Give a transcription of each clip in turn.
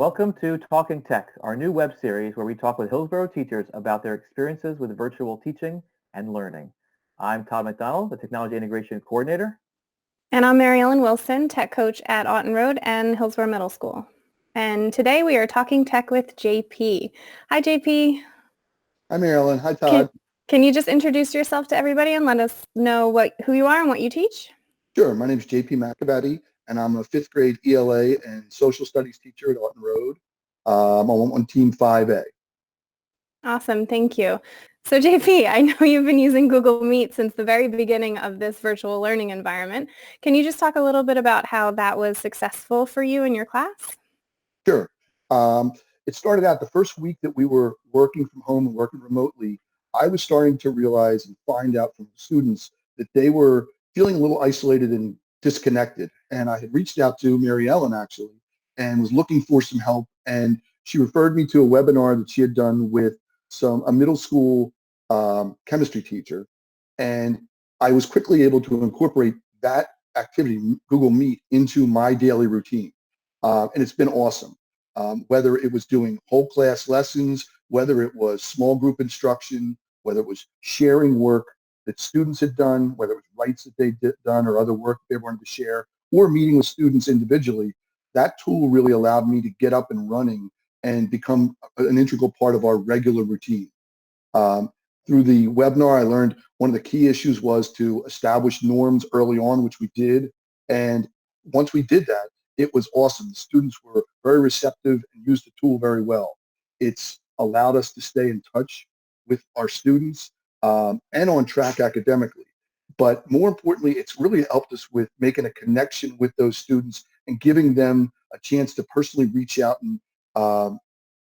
Welcome to Talking Tech, our new web series where we talk with Hillsborough teachers about their experiences with virtual teaching and learning. I'm Todd McDonald, the Technology Integration Coordinator. And I'm Mary Ellen Wilson, tech coach at Auten Road and Hillsborough Middle School. And today we are talking tech with JP. Hi, JP. Hi, Mary Ellen. Hi, Can, Todd. can you just introduce yourself to everybody and let us know who you are and what you teach? Sure. My name is JP McAbaddy, and I'm a fifth grade ELA and social studies teacher at Auten Road. I'm on Team 5A. Awesome. Thank you. So JP, I know you've been using Google Meet since the very beginning of this virtual learning environment. Can you just talk a little bit about how that was successful for you in your class? Sure. It started out the first week that we were working from home and working remotely. I was starting to realize and find out from students that they were feeling a little isolated and disconnected. And I had reached out to Mary Ellen actually and was looking for some help. And she referred me to a webinar that she had done with a middle school chemistry teacher. And I was quickly able to incorporate that activity, Google Meet, into my daily routine. And it's been awesome. Whether it was doing whole class lessons, whether it was small group instruction, whether it was sharing work that students had done, whether it was writes that they did done or other work they wanted to share, or meeting with students individually, that tool really allowed me to get up and running and become an integral part of our regular routine. Through the webinar, I learned one of the key issues was to establish norms early on, which we did. And once we did that, it was awesome. The students were very receptive and used the tool very well. It's allowed us to stay in touch with our students and on track academically. But more importantly, it's really helped us with making a connection with those students and giving them a chance to personally reach out and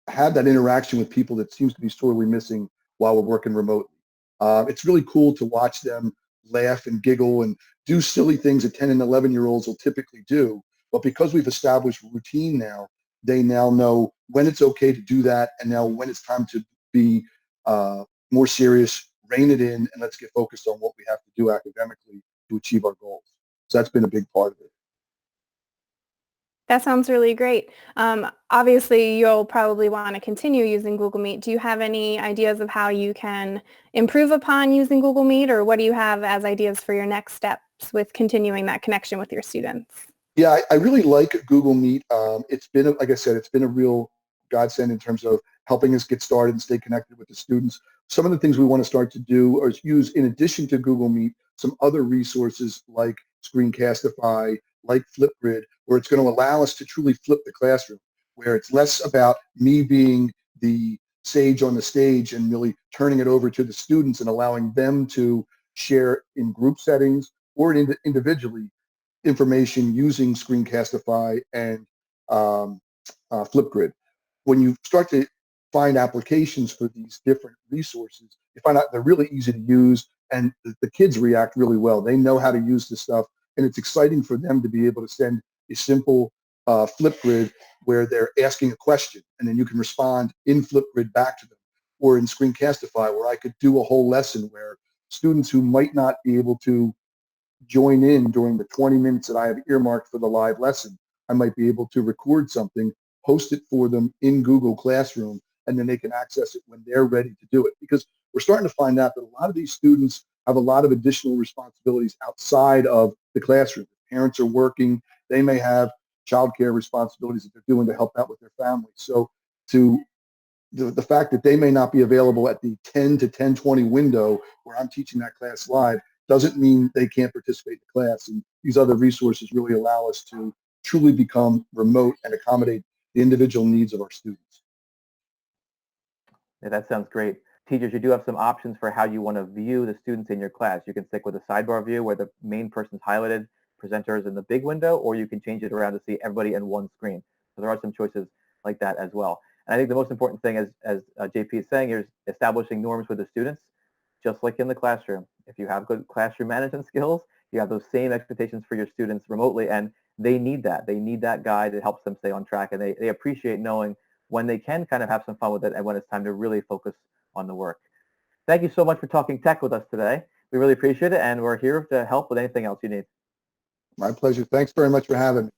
have that interaction with people that seems to be sorely missing while we're working remotely. It's really cool to watch them laugh and giggle and do silly things that 10 and 11-year-olds will typically do. But because we've established routine now, they now know when it's okay to do that, and now when it's time to be more serious, rein it in, and let's get focused on what we have to do academically to achieve our goals. So that's been a big part of it. That sounds really great. Obviously, you'll probably want to continue using Google Meet. Do you have any ideas of how you can improve upon using Google Meet, or what do you have as ideas for your next steps with continuing that connection with your students? Yeah, I really like Google Meet. It's been, like I said, it's been a real godsend in terms of helping us get started and stay connected with the students. Some of the things we want to start to do is use, in addition to Google Meet, some other resources like Screencastify, like Flipgrid, where it's going to allow us to truly flip the classroom, where it's less about me being the sage on the stage and really turning it over to the students and allowing them to share in group settings or individually information using Screencastify and Flipgrid. When you start to find applications for these different resources, you find out they're really easy to use, and the kids react really well. They know how to use this stuff, and it's exciting for them to be able to send a simple Flipgrid where they're asking a question, and then you can respond in Flipgrid back to them, or in Screencastify where I could do a whole lesson where students who might not be able to join in during the 20 minutes that I have earmarked for the live lesson. I might be able to record something, post it for them in Google Classroom, and then they can access it when they're ready to do it. Because we're starting to find out that a lot of these students have a lot of additional responsibilities outside of the classroom. Parents are working, they may have childcare responsibilities that they're doing to help out with their families. So the fact that they may not be available at the 10 to 10:20 window where I'm teaching that class live doesn't mean they can't participate in the class. And these other resources really allow us to truly become remote and accommodate the individual needs of our students. Yeah, that sounds great. Teachers, you do have some options for how you want to view the students in your class. You can stick with a sidebar view where the main person's highlighted, presenter is in the big window, or you can change it around to see everybody in one screen. So there are some choices like that as well. And I think the most important thing, as JP is saying, is establishing norms with the students, just like in the classroom. If you have good classroom management skills, you have those same expectations for your students remotely, and they need that. They need that guide that helps them stay on track, and they appreciate knowing when they can kind of have some fun with it and when it's time to really focus on the work. Thank you so much for talking tech with us today. We really appreciate it, and we're here to help with anything else you need. My pleasure. Thanks very much for having me.